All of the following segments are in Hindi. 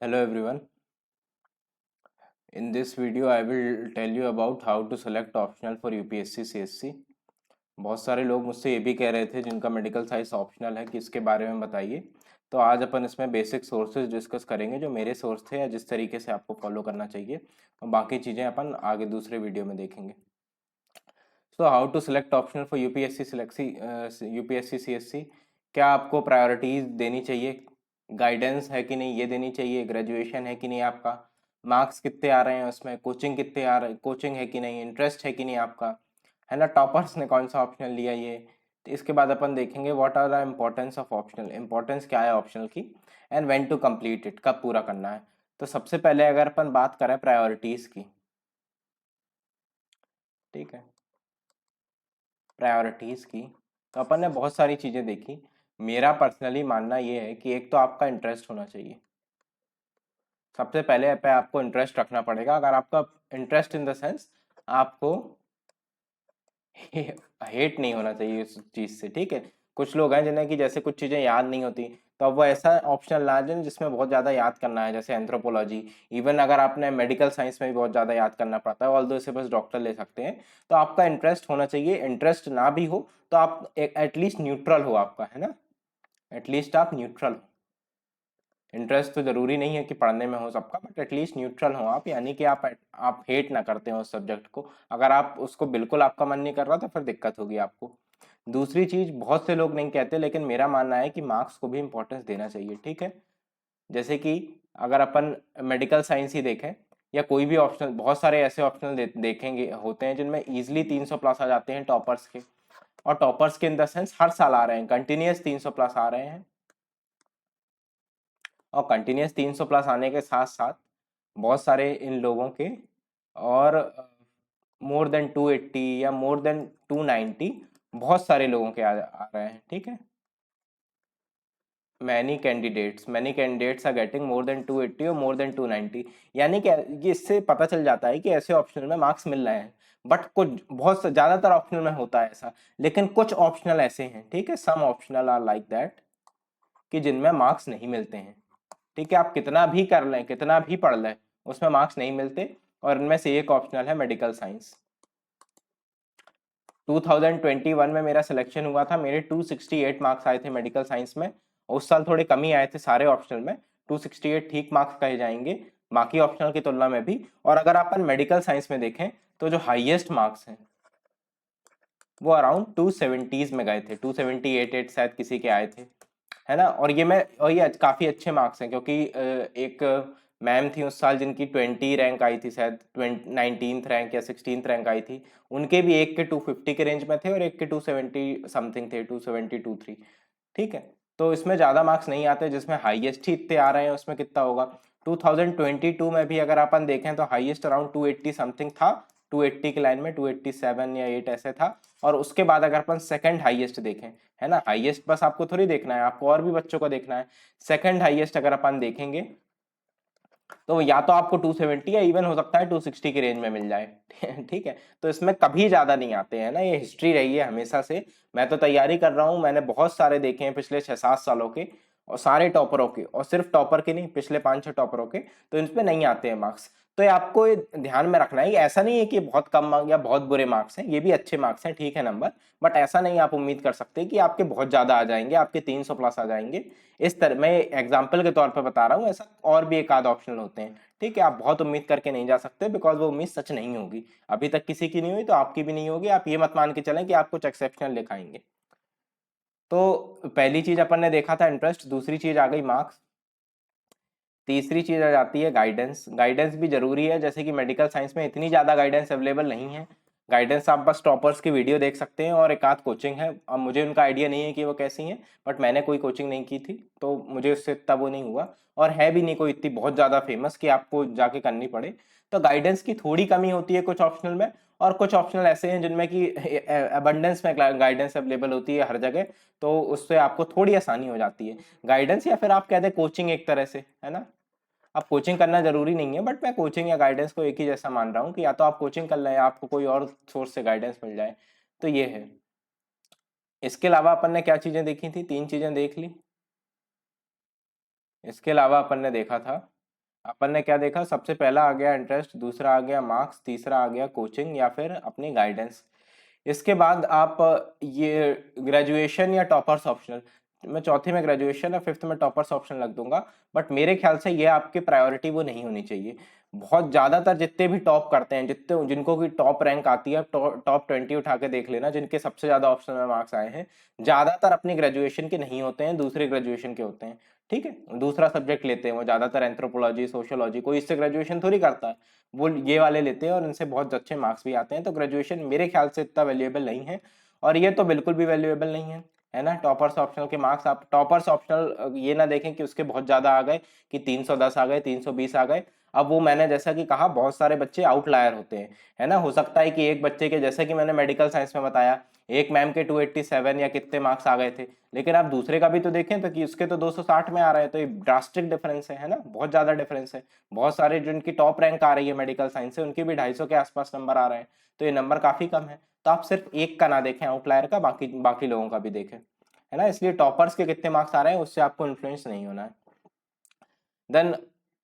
Hello everyone. In this video, I will tell you about how to select optional for UPSC CSC. बहुत सारे लोग मुझसे ये भी कह रहे थे जिनका मेडिकल साइंस ऑप्शनल है कि इसके बारे में बताइए। तो आज अपन इसमें बेसिक सोर्सेज डिस्कस करेंगे जो मेरे सोर्स थे या जिस तरीके से आपको फॉलो करना चाहिए, और बाकी चीज़ें अपन आगे दूसरे वीडियो में देखेंगे। So how to select optional for UPSC CSC। क्या आपको प्रायोरिटीज़ देनी चाहिए, गाइडेंस है कि नहीं ये देनी चाहिए, ग्रेजुएशन है कि नहीं आपका, मार्क्स कितने आ रहे हैं उसमें, कोचिंग कितने आ रहे, कोचिंग है कि नहीं, इंटरेस्ट है कि नहीं आपका, है ना, टॉपर्स ने कौन सा ऑप्शनल लिया ये। तो इसके बाद अपन देखेंगे what are the importance of optional, importance क्या है ऑप्शनल की, and when to complete it, कब पूरा करना है। तो सबसे पहले अगर अपन बात करें प्रायोरिटीज़ की, ठीक है, प्रायोरिटीज़ की, तो अपन ने बहुत सारी चीज़ें देखी। मेरा पर्सनली मानना ये है कि एक तो आपका इंटरेस्ट होना चाहिए। सबसे पहले पे आपको इंटरेस्ट रखना पड़ेगा। अगर आपका इंटरेस्ट इन द सेंस आपको हेट नहीं होना चाहिए इस चीज़ से, ठीक है। कुछ लोग हैं जिन्हें कि जैसे कुछ चीज़ें याद नहीं होती, तो अब वो ऐसा ऑप्शनल ना लें जिसमें बहुत ज़्यादा याद करना है, जैसे एंथ्रोपोलॉजी। इवन अगर आपने मेडिकल साइंस में भी बहुत ज़्यादा याद करना पड़ता है, ऑल्दो इसे बस डॉक्टर ले सकते हैं। तो आपका इंटरेस्ट होना चाहिए। इंटरेस्ट ना भी हो तो आप एटलीस्ट न्यूट्रल हो आपका, है ना, एटलीस्ट आप न्यूट्रल हो। इंटरेस्ट तो जरूरी नहीं है कि पढ़ने में हो सबका, बट एटलीस्ट न्यूट्रल हो आप, यानी कि आप हेट ना करते हो उस सब्जेक्ट को। अगर आप उसको बिल्कुल आपका मन नहीं कर रहा तो फिर दिक्कत होगी आपको। दूसरी चीज, बहुत से लोग नहीं कहते लेकिन मेरा मानना है कि मार्क्स को भी इंपॉर्टेंस देना चाहिए, ठीक है। जैसे कि अगर अपन मेडिकल साइंस ही देखें या कोई भी ऑप्शनल, बहुत सारे ऐसे ऑप्शनल देखेंगे होते हैं जिनमें इजिली 300 प्लस आ जाते हैं टॉपर्स के। और टॉपर्स के इन द सेंस हर साल आ रहे हैं, कंटिन्यूस 300 प्लस आ रहे हैं। और कंटिन्यूस 300 प्लस आने के साथ साथ बहुत सारे इन लोगों के, और मोर देन 280 या मोर देन 290 बहुत सारे लोगों के आ रहे हैं, ठीक है। Many candidates are getting more than 280 और मोर देन 290, यानी कि ये इससे पता चल जाता है कि ऐसे ऑप्शनल में मार्क्स मिल रहे हैं। बट कुछ बहुत ज़्यादातर ऑप्शनल में होता है ऐसा, लेकिन कुछ ऑप्शनल ऐसे हैं, ठीक है, सम ऑप्शनल आर लाइक दैट, कि जिनमें मार्क्स नहीं मिलते हैं। ठीक है, आप कितना भी कर लें, कितना भी पढ़ लें, उसमें मार्क्स नहीं मिलते। और इनमें से एक ऑप्शनल है मेडिकल साइंस। 2021 में मेरा सिलेक्शन हुआ था, मेरे 268 मार्क्स आए थे मेडिकल साइंस में। उस साल थोड़े कम ही आए थे सारे ऑप्शनल में। 268 ठीक मार्क्स कहे जाएंगे बाकी ऑप्शनल की तुलना में भी। और अगर अपन मेडिकल साइंस में देखें तो जो हाईएस्ट मार्क्स हैं वो अराउंड 270s में गए थे, 278 शायद किसी के आए थे, है ना। और ये काफी अच्छे मार्क्स हैं, क्योंकि एक मैम थी उस साल जिनकी 20 रैंक आई थी, शायद 19th रैंक या 16th रैंक आई थी। उनके भी एक के 250 के रेंज में थे और एक के 270 समथिंग थे, 270 23, ठीक है। तो इसमें ज्यादा मार्क्स नहीं आते, जिसमें हाईएस्ट ही इतने आ रहे हैं उसमें कितना होगा। 2022 में भी अगर अपन देखें तो हाईएस्ट अराउंड 280 समथिंग था, 280 की लाइन में 287 या 8 ऐसे था। और उसके बाद अगर अपन सेकंड हाईएस्ट देखें, है ना, हाईएस्ट बस आपको थोड़ी देखना है, आपको और भी बच्चों को देखना है। सेकंड हाईएस्ट अगर अपन देखेंगे तो या तो आपको 270 या इवन हो सकता है 260 की रेंज में मिल जाए। ठीक है, तो इसमें कभी ज्यादा नहीं आते हैं ना, ये हिस्ट्री रही है हमेशा से। मैं तो तैयारी कर रहा हूँ, मैंने बहुत सारे देखे हैं पिछले 6-7 सालों के, और सारे टॉपरों के, और सिर्फ टॉपर के नहीं, पिछले 5-6 टॉपरों के, तो इनपे नहीं आते हैं मार्क्स। तो ये आपको ये ध्यान में रखना है, ऐसा नहीं है कि बहुत कम मार्क्स या बहुत बुरे मार्क्स हैं, ये भी अच्छे मार्क्स हैं, ठीक है नंबर। बट ऐसा नहीं आप उम्मीद कर सकते कि आपके बहुत ज्यादा आ जाएंगे, आपके 300 प्लस आ जाएंगे। इस तरह मैं एग्जाम्पल के तौर पर बता रहा हूँ, ऐसा और भी एक आध ऑप्शनल होते हैं, ठीक है। आप बहुत उम्मीद करके नहीं जा सकते, बिकॉज वो उम्मीद सच नहीं होगी। अभी तक किसी की नहीं हुई तो आपकी भी नहीं होगी। आप ये मत मान के चलें कि आप कुछ एक्सेप्शनल लिखाएंगे। तो पहली चीज अपन ने देखा था इंटरेस्ट, दूसरी चीज आ गई मार्क्स, तीसरी चीज आ जाती है गाइडेंस। गाइडेंस भी जरूरी है, जैसे कि मेडिकल साइंस में इतनी ज्यादा गाइडेंस अवेलेबल नहीं है। गाइडेंस आप बस टॉपर्स की वीडियो देख सकते हैं, और एक आध कोचिंग है, अब मुझे उनका आइडिया नहीं है कि वो कैसी हैं, बट मैंने कोई कोचिंग नहीं की थी तो मुझे उससे इतना वो नहीं हुआ। और है भी नहीं कोई इतनी बहुत ज़्यादा फेमस कि आपको जाके करनी पड़े। तो गाइडेंस की थोड़ी कमी होती है कुछ ऑप्शनल में, और कुछ ऑप्शनल ऐसे हैं जिनमें कि अबंडेंस में गाइडेंस अवेलेबल होती है हर जगह, तो उससे आपको थोड़ी आसानी हो जाती है। गाइडेंस या फिर आप कह दें कोचिंग एक तरह से, है ना। अब कोचिंग करना जरूरी नहीं है, बट मैं कोचिंग या गाइडेंस को एक ही जैसा मान रहा हूँ कि या तो आप कोचिंग कर लें या आपको कोई और सोर्स से गाइडेंस मिल जाए। तो ये है। इसके अलावा अपन ने क्या चीजें देखी थी, तीन चीजें देख ली। इसके अलावा अपन ने देखा था अपन ने क्या देखा, सबसे पहला आ गया इंटरेस्ट, दूसरा आ गया मार्क्स, तीसरा आ गया कोचिंग या फिर अपनी गाइडेंस। इसके बाद आप ये ग्रेजुएशन या टॉपर्स ऑप्शनल, मैं चौथे में ग्रेजुएशन और फिफ्थ में टॉपर्स ऑप्शन रख दूंगा। बट मेरे ख्याल से ये आपकी प्रायोरिटी वो नहीं होनी चाहिए। बहुत ज्यादातर जितने भी टॉप करते हैं, जितने जिनको की टॉप रैंक आती है, टॉप 20 उठा के देख लेना, जिनके सबसे ज्यादा ऑप्शन में मार्क्स आए हैं, ज्यादातर अपनी ग्रेजुएशन के नहीं होते हैं, दूसरे ग्रेजुएशन के होते हैं। ठीक है, दूसरा सब्जेक्ट लेते हैं वो ज्यादातर, एंथ्रोपोलॉजी, सोशियोलॉजी, कोई इससे ग्रेजुएशन थोड़ी करता है, वो ये वाले लेते हैं और इनसे बहुत अच्छे मार्क्स भी आते हैं। तो ग्रेजुएशन मेरे ख्याल से इतना वैल्यूएबल नहीं है, और ये तो बिल्कुल भी वैल्यूएबल नहीं है ना। टॉपर्स ऑप्शनल के मार्क्स, आप टॉपर्स ऑप्शनल ये ना देखें कि उसके बहुत ज्यादा आ गए, कि 310 आ गए, 320 आ गए। अब वो मैंने जैसा कि कहा, बहुत सारे बच्चे आउटलायर होते हैं, है ना। हो सकता है कि एक बच्चे के, जैसे कि मैंने मेडिकल साइंस में बताया, एक मैम के 287 या कितने मार्क्स आ गए थे, लेकिन आप दूसरे का भी तो देखें तो कि उसके तो 260 में आ रहे हैं। तो ये ड्रास्टिक डिफरेंस है ना, बहुत ज्यादा डिफरेंस है। बहुत सारे जिनकी टॉप रैंक आ रही है मेडिकल साइंस से, उनके भी 250 के आसपास नंबर आ रहे हैं। तो ये नंबर काफी कम है। तो आप सिर्फ एक का ना देखें आउटलायर का, बाकी बाकी लोगों का भी देखें, है ना। इसलिए टॉपर्स के कितने मार्क्स आ रहे हैं उससे आपको इन्फ्लुएंस नहीं होना है। देन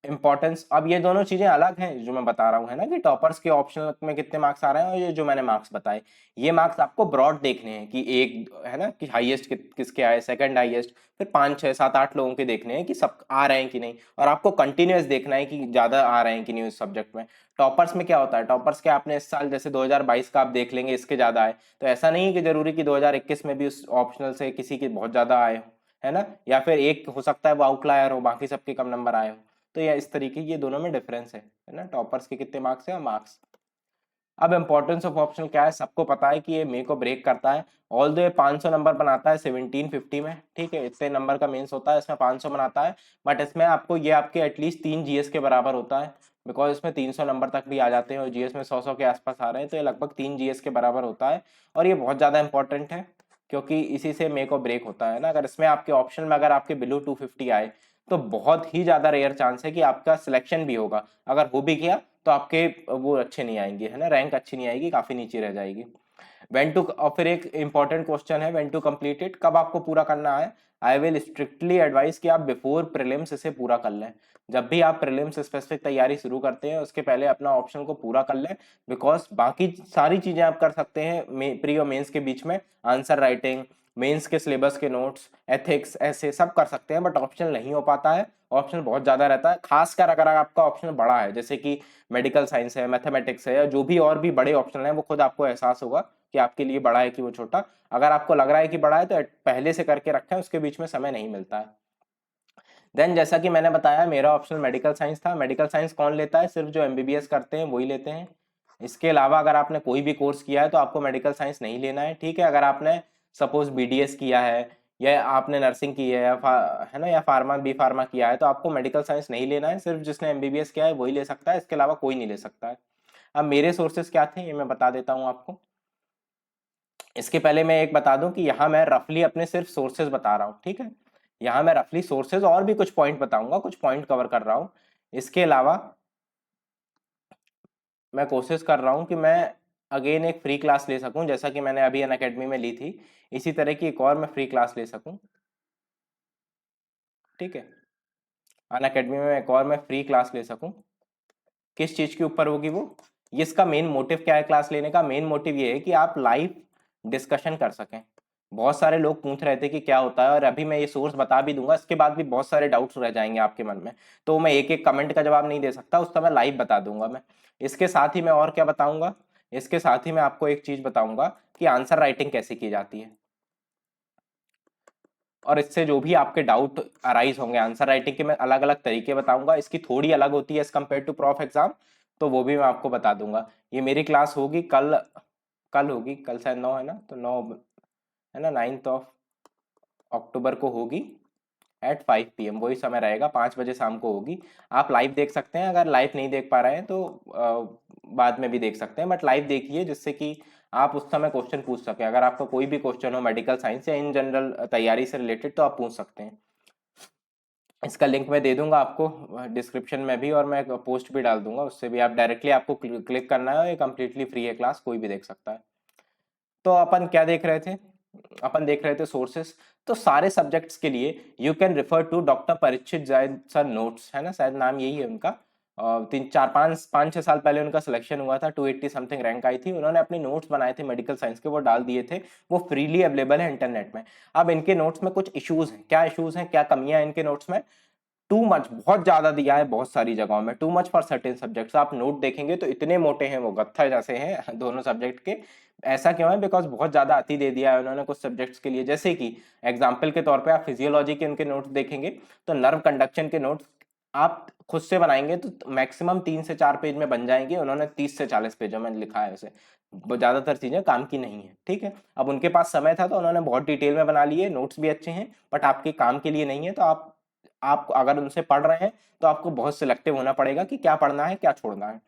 इंपॉर्टेंस, अब ये दोनों चीजें अलग हैं जो मैं बता रहा हूँ, है ना, कि टॉपर्स के ऑप्शनल में कितने मार्क्स आ रहे हैं और ये जो मैंने मार्क्स बताए, ये मार्क्स आपको ब्रॉड देखने हैं, कि एक है ना, कि हाईएस्ट किसके आए, सेकंड हाईएस्ट, फिर 5 6 7 8 लोगों के देखने हैं कि सब आ रहे हैं कि नहीं, और आपको कंटिन्यूअस देखना है कि ज्यादा आ रहे हैं कि नहीं उस सब्जेक्ट में। टॉपर्स में क्या होता है, टॉपर्स के आपने इस साल जैसे 2022 का आप देख लेंगे, इसके ज्यादा आए, तो ऐसा नहीं है कि जरूरी कि 2021 में भी उस ऑप्शनल से किसी के बहुत ज्यादा आए हो, है ना। या फिर एक हो सकता है वो आउटलायर हो, बाकी सबके कम नंबर आए हो। तो या इस तरीके ये दोनों में डिफरेंस है ना, टॉपर्स के कितने मार्क्स है और मार्क्स। अब इंपॉर्टेंस ऑफ ऑप्शनल क्या है, सबको पता है कि ये मेक को ब्रेक करता है। ऑल दो 500 नंबर बनाता है 1750 में, ठीक है, इतने नंबर का मेंस होता है, इसमें 500 बनाता है। बट इसमें आपको ये आपके एटलीस्ट 3 जीएस के बराबर होता है, बिकॉज इसमें 300 नंबर तक भी आ जाते हैं और जीएस में 100 के आसपास आ रहे हैं, तो ये लगभग 3 जीएस के बराबर होता है। और ये बहुत ज्यादा इंपॉर्टेंट है, क्योंकि इसी से मेक और ब्रेक होता है ना। अगर इसमें आपके ऑप्शन में अगर आपके बिलो 250 आए, तो बहुत ही ज्यादा रेयर चांस है कि आपका सिलेक्शन भी होगा। अगर हो भी गया तो आपके वो अच्छे नहीं आएंगे, है ना, रैंक अच्छी नहीं आएगी, काफी नीचे रह जाएगी। वेन टू, और फिर एक इंपॉर्टेंट क्वेश्चन है, वेन टू कंप्लीट इट, कब आपको पूरा करना है। आई विल स्ट्रिक्टली एडवाइस कि आप बिफोर प्रीलिम्स इसे पूरा कर लें। जब भी आप प्रीलिम्स स्पेसिफिक तैयारी शुरू करते हैं, उसके पहले अपना ऑप्शन को पूरा कर लें, बिकॉज बाकी सारी चीजें आप कर सकते हैं प्री और मेंस के बीच में, आंसर राइटिंग, मेंस के सिलेबस के नोट्स, एथिक्स, ऐसे सब कर सकते हैं, बट ऑप्शनल नहीं हो पाता है। ऑप्शनल बहुत ज्यादा रहता है, खासकर अगर आपका ऑप्शनल बड़ा है, जैसे कि मेडिकल साइंस है, मैथमेटिक्स है, या जो भी और भी बड़े ऑप्शनल है, वो खुद आपको एहसास होगा कि आपके लिए बड़ा है कि वो छोटा। अगर आपको लग रहा है कि बड़ा है तो पहले से करके रखें, उसके बीच में समय नहीं मिलता है। देन जैसा कि मैंने बताया, मेरा ऑप्शनल मेडिकल साइंस था। मेडिकल साइंस कौन लेता है, सिर्फ जो एमबीबीएस करते हैं वही लेते हैं। इसके अलावा अगर आपने कोई भी कोर्स किया है तो आपको मेडिकल साइंस नहीं लेना है, ठीक है। अगर आपने सपोज बीडीएस किया है, या आपने नर्सिंग की है, है ना, या फार्मा, बी फार्मा किया है, तो आपको मेडिकल साइंस नहीं लेना है। सिर्फ जिसने एमबीबीएस किया है वही ले सकता है, इसके अलावा कोई नहीं ले सकता है। अब मेरे सोर्सेस क्या थे ये मैं बता देता हूँ आपको। इसके पहले मैं एक बता दूं कि यहाँ मैं रफली अपने सिर्फ सोर्सेज बता रहा हूँ, ठीक है। यहाँ मैं रफली सोर्सेज और भी कुछ पॉइंट बताऊंगा, कुछ पॉइंट कवर कर रहा हूँ। इसके अलावा मैं कोशिश कर रहा हूँ कि मैं अगेन एक फ्री क्लास ले सकूं, जैसा कि मैंने अभी अनअकैडमी में ली थी, इसी तरह की एक और मैं फ्री क्लास ले सकूं, ठीक है। अनअकैडमी में एक और मैं फ्री क्लास ले सकूं, किस चीज के ऊपर होगी वो, ये इसका मेन मोटिव क्या है क्लास लेने का। मेन मोटिव ये है कि आप लाइव डिस्कशन कर सकें। बहुत सारे लोग पूछ रहे थे कि क्या होता है, और अभी मैं ये सोर्स बता भी दूंगा, इसके बाद भी बहुत सारे डाउट्स रह जाएंगे आपके मन में, तो मैं एक एक कमेंट का जवाब नहीं दे सकता, उस समय लाइव बता दूंगा मैं। इसके साथ ही मैं और क्या बताऊंगा, इसके साथ ही मैं आपको एक चीज बताऊंगा कि आंसर राइटिंग कैसे की जाती है, और इससे जो भी आपके डाउट अराइज होंगे आंसर राइटिंग के, मैं अलग अलग तरीके बताऊंगा। इसकी थोड़ी अलग होती है as compare to prof exam, तो वो भी मैं आपको बता दूंगा। ये मेरी क्लास होगी कल, कल होगी, कल शायद 9 है ना, तो 9 है ना, 9th ऑफ अक्टूबर को होगी एट 5 PM, वही समय रहेगा, 5 बजे शाम को होगी। आप लाइव देख सकते हैं, अगर लाइव नहीं देख पा रहे हैं तो बाद में भी देख सकते हैं, बट लाइव देखिए, जिससे कि आप उस समय क्वेश्चन पूछ सके। अगर आपका कोई भी क्वेश्चन हो मेडिकल साइंस या इन जनरल तैयारी से रिलेटेड, तो आप पूछ सकते हैं। इसका लिंक मैं दे दूंगा आपको डिस्क्रिप्शन में भी, और मैं पोस्ट भी डाल दूंगा, उससे भी आप डायरेक्टली आपको क्लिक करना है, ये कम्प्लीटली फ्री है क्लास, कोई भी देख सकता है। तो अपन क्या देख रहे थे, अपन देख रहे थे सोर्सेस। तो सारे सब्जेक्ट्स के लिए you can refer to doctor Parikshit Jain sir notes, है ना, शायद नाम यही है उनका। 3 4 5 5 6 साल पहले उनका सिलेक्शन हुआ था, 280 समथिंग रैंक आई थी। उन्होंने अपने नोट्स बनाए थे मेडिकल साइंस के, वो डाल दिए थे, वो फ्रीली अवेलेबल है इंटरनेट में। अब इनके नोट्स में कुछ इश्यूज हैं, क्या इश्यूज हैं, क्या कमियां हैं इनके नोट्स में? टू मच, बहुत ज्यादा दिया है बहुत सारी जगहों में, too much for certain subjects. आप नोट देखेंगे तो इतने मोटे हैं, वो गत्था जैसे हैं दोनों सब्जेक्ट के। ऐसा क्यों है? बिकॉज बहुत ज्यादा अति दे दिया है उन्होंने कुछ सब्जेक्ट्स के लिए। जैसे कि एग्जाम्पल के तौर पे आप फिजियोलॉजी के उनके नोट्स देखेंगे तो नर्व कंडक्शन के नोट्स आप खुद से बनाएंगे तो मैक्सिमम 3 से 4 पेज में बन जाएंगे, उन्होंने 30 से 40 पेजों में लिखा है उसे। ज्यादातर चीजें काम की नहीं है, ठीक है। अब उनके पास समय था तो उन्होंने बहुत डिटेल में बना लिए, नोट्स भी अच्छे हैं, बट आपके काम के लिए नहीं है। तो आप अगर उनसे पढ़ रहे हैं तो आपको बहुत सिलेक्टिव होना पड़ेगा कि क्या पढ़ना है क्या छोड़ना है।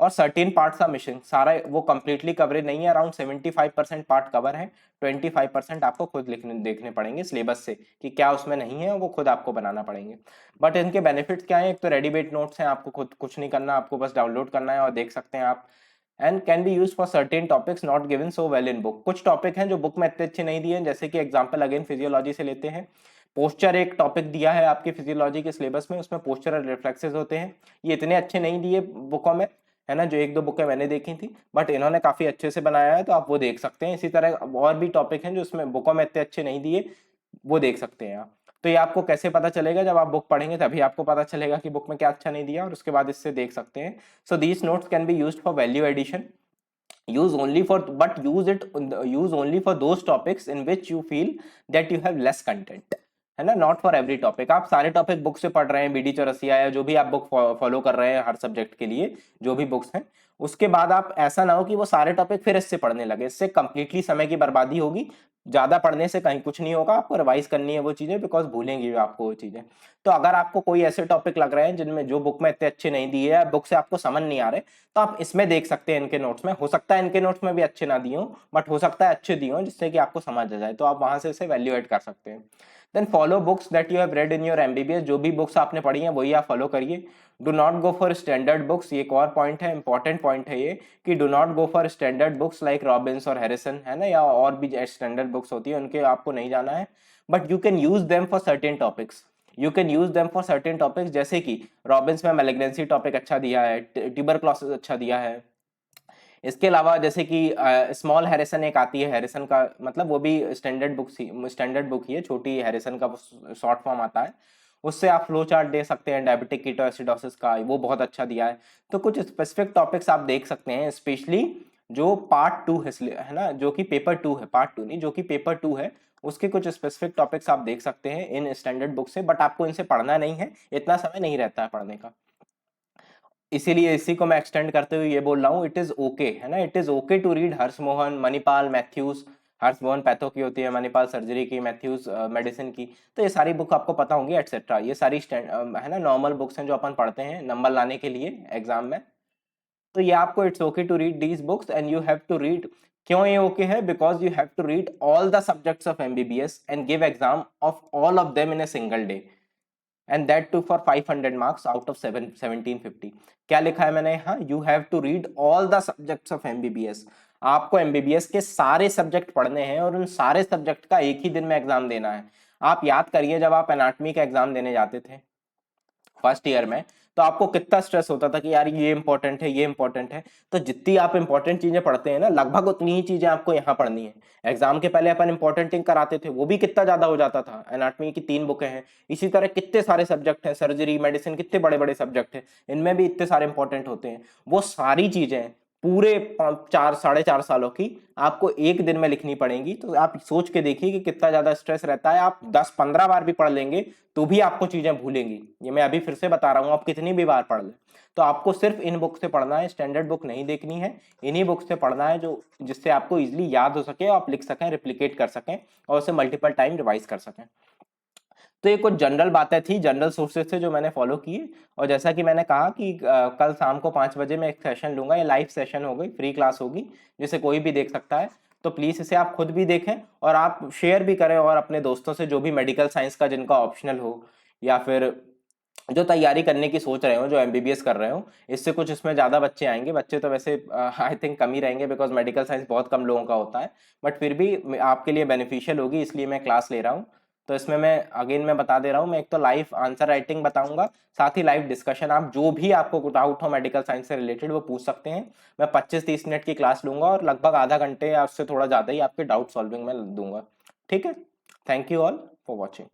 और सर्टेन पार्ट्स आर मिसिंग, सारा वो कंप्लीटली कवरेज नहीं है, अराउंड 75% पार्ट कवर है, 25% आपको खुद लिखने देखने पड़ेंगे सिलेबस से कि क्या उसमें नहीं है, वो खुद आपको बनाना पड़ेंगे। बट इनके बेनिफिट्स क्या है? एक तो रेडीमेड नोट्स हैं, आपको खुद कुछ नहीं करना, आपको बस डाउनलोड करना है और देख सकते हैं आप। And can be use for certain topics not given so well in book, कुछ टॉपिक हैं जो बुक में इतने अच्छे नहीं दिए, जैसे कि एग्जांपल अगेन फिजियोलॉजी से लेते हैं। पोस्चर एक टॉपिक दिया है आपके फिजियोलॉजी के सिलेबस में, उसमें पोस्चरल रिफ्लेक्सेस होते हैं, ये इतने अच्छे नहीं दिए बुकों में, है ना। जो 1 2 बुकें मैंने देखी थी, बट इन्होंने काफी अच्छे से बनाया है, तो आप वो देख सकते हैं। इसी तरह और भी टॉपिक हैं जो उसमें बुकों में इतने अच्छे नहीं दिए, वो देख सकते हैं आप। तो ये आपको कैसे पता चलेगा? जब आप बुक पढ़ेंगे तभी आपको पता चलेगा कि बुक में क्या अच्छा नहीं दिया, और उसके बाद इससे देख सकते हैं। So these notes can be used for value addition, use only for but use only for those topics in which you feel that you have less content, है ना। नॉट फॉर एवरी टॉपिक, आप सारे टॉपिक बुक से पढ़ रहे हैं, बीडी चौरसिया या जो भी आप बुक फॉलो कर रहे हैं हर सब्जेक्ट के लिए, जो भी बुक्स हैं, उसके बाद आप ऐसा ना हो कि वो सारे टॉपिक फिर इससे पढ़ने लगे, इससे कंप्लीटली समय की बर्बादी होगी। ज्यादा पढ़ने से कहीं कुछ नहीं होगा, आपको रिवाइज करनी है वो चीजें, बिकॉज भूलेंगी आपको वो चीजें। तो अगर आपको कोई ऐसे टॉपिक लग रहे हैं जिनमें जो बुक में इतने अच्छे नहीं दिए है, बुक से आपको समझ नहीं आ रहे, तो आप इसमें देख सकते हैं इनके नोट्स में। हो सकता है इनके नोट्स में भी अच्छे ना दिए हो, बट हो सकता है अच्छे दिए हो जिससे कि आपको समझ आ जाए, तो आप वहां से इसे वैल्यूएट कर सकते हैं। Then follow books that you have read in your MBBS, जो भी बुक्स आपने पढ़ी हैं वही आप फॉलो करिए। Do not go for standard books, ये एक और पॉइंट है, इंपॉर्टेंट पॉइंट है ये, कि do not go for standard books like Robins और हैरिसन, है ना, या और भी स्टैंडर्ड बुक्स होती है, उनके आपको नहीं जाना है। But you can use them for certain topics, you can use them for certain topics, जैसे कि रॉबिन्स में मैलिग्नेंसी टॉपिक अच्छा दिया है, ट्यूबरक्लोसिस अच्छा दिया है। इसके अलावा जैसे कि स्मॉल हैरिसन एक आती है, हैरिसन का मतलब वो भी स्टैंडर्ड बुक ही है, छोटी हैरिसन का शॉर्ट फॉर्म आता है, उससे आप फ्लो चार्ट दे सकते हैं डायबिटिक कीटोएसिडोसिस का, वो बहुत अच्छा दिया है। तो कुछ स्पेसिफिक टॉपिक्स आप देख सकते हैं, स्पेशली जो पार्ट 2 है ना, जो कि पेपर 2 है, पार्ट 2 नहीं, जो कि पेपर 2 है, उसके कुछ स्पेसिफिक टॉपिक्स आप देख सकते हैं इन स्टैंडर्ड बुक से। बट आपको इनसे पढ़ना नहीं है, इतना समय नहीं रहता है पढ़ने का, इसीलिए इसी को मैं एक्सटेंड करते हुए ये बोल रहा हूँ, इट इज ओके, है ना, it is okay to read Harsh Mohan, Manipal, Mathews. Harsh Mohan patho की होती है, मणिपाल सर्जरी की, मैथ्यूज मेडिसिन की। तो ये सारी बुक आपको पता होंगी एटसेट्रा, ये सारी है ना नॉर्मल बुक्स हैं जो अपन पढ़ते हैं नंबर लाने के लिए एग्जाम में। तो ये आपको it's okay to read these books and you have to read. क्यों ये ओके है? Because you have to read all the subjects of MBBS and give exam of all of them in a single day, and that too for 500 marks out of 1750। क्या लिखा है मैंने यहाँ? You have to read all the subjects of MBBS, आपको एमबीबीएस के सारे सब्जेक्ट पढ़ने हैं और उन सारे सब्जेक्ट का एक ही दिन में एग्जाम देना है। आप याद करिए, जब आप एनाटॉमी का एग्जाम देने जाते थे फर्स्ट ईयर में, तो आपको कितना स्ट्रेस होता था कि यार ये इंपॉर्टेंट है, ये इंपॉर्टेंट है। तो जितनी आप इंपॉर्टेंट चीजें पढ़ते हैं ना, लगभग उतनी ही चीजें आपको यहाँ पढ़नी है। एग्जाम के पहले अपन इंपॉर्टेंट थिंग कराते थे, वो भी कितना ज्यादा हो जाता था, एनाटॉमी की 3 बुकें हैं, इसी तरह कितने सारे सब्जेक्ट हैं, सर्जरी, मेडिसिन, कितने बड़े बड़े सब्जेक्ट हैं, इनमें भी इतने सारे इंपॉर्टेंट होते हैं। वो सारी चीजें पूरे 4 साढ़े 4 सालों की आपको एक दिन में लिखनी पड़ेंगी। तो आप सोच के देखिए कि कितना ज्यादा स्ट्रेस रहता है। आप 10 15 बार भी पढ़ लेंगे तो भी आपको चीजें भूलेंगी, ये मैं अभी फिर से बता रहा हूँ, आप कितनी भी बार पढ़ लें। तो आपको सिर्फ इन बुक से पढ़ना है, स्टैंडर्ड बुक नहीं देखनी है, इन्हीं बुक से पढ़ना है जो जिससे आपको इजीली याद हो सके, आप लिख सकें, रिप्लिकेट कर सकें और उसे मल्टीपल टाइम रिवाइज कर सकें। तो ये कुछ जनरल बातें थी, जनरल सोर्सेज थे जो मैंने फॉलो किए। और जैसा कि मैंने कहा कि कल शाम को 5 बजे मैं एक सेशन लूंगा, ये लाइव सेशन होगी, फ्री क्लास होगी, जिसे कोई भी देख सकता है। तो प्लीज इसे आप खुद भी देखें और आप शेयर भी करें, और अपने दोस्तों से जो भी मेडिकल साइंस का जिनका ऑप्शनल हो, या फिर जो तैयारी करने की सोच रहे हो, जो एमबीबीएस कर रहे हो। इससे कुछ इसमें ज्यादा बच्चे आएंगे, बच्चे तो वैसे आई थिंक कम ही रहेंगे, बिकॉज मेडिकल साइंस बहुत कम लोगों का होता है, बट फिर भी आपके लिए बेनिफिशियल होगी, इसलिए मैं क्लास ले रहा हूँ। तो इसमें मैं बता दे रहा हूँ, मैं एक तो लाइव आंसर राइटिंग बताऊंगा, साथ ही लाइव डिस्कशन। आप जो भी आपको डाउट हो मेडिकल साइंस से रिलेटेड वो पूछ सकते हैं। मैं 25-30 मिनट की क्लास लूंगा और लगभग आधा घंटे या उससे थोड़ा ज़्यादा ही आपके डाउट सॉल्विंग में दूंगा। ठीक है, thank you all for watching.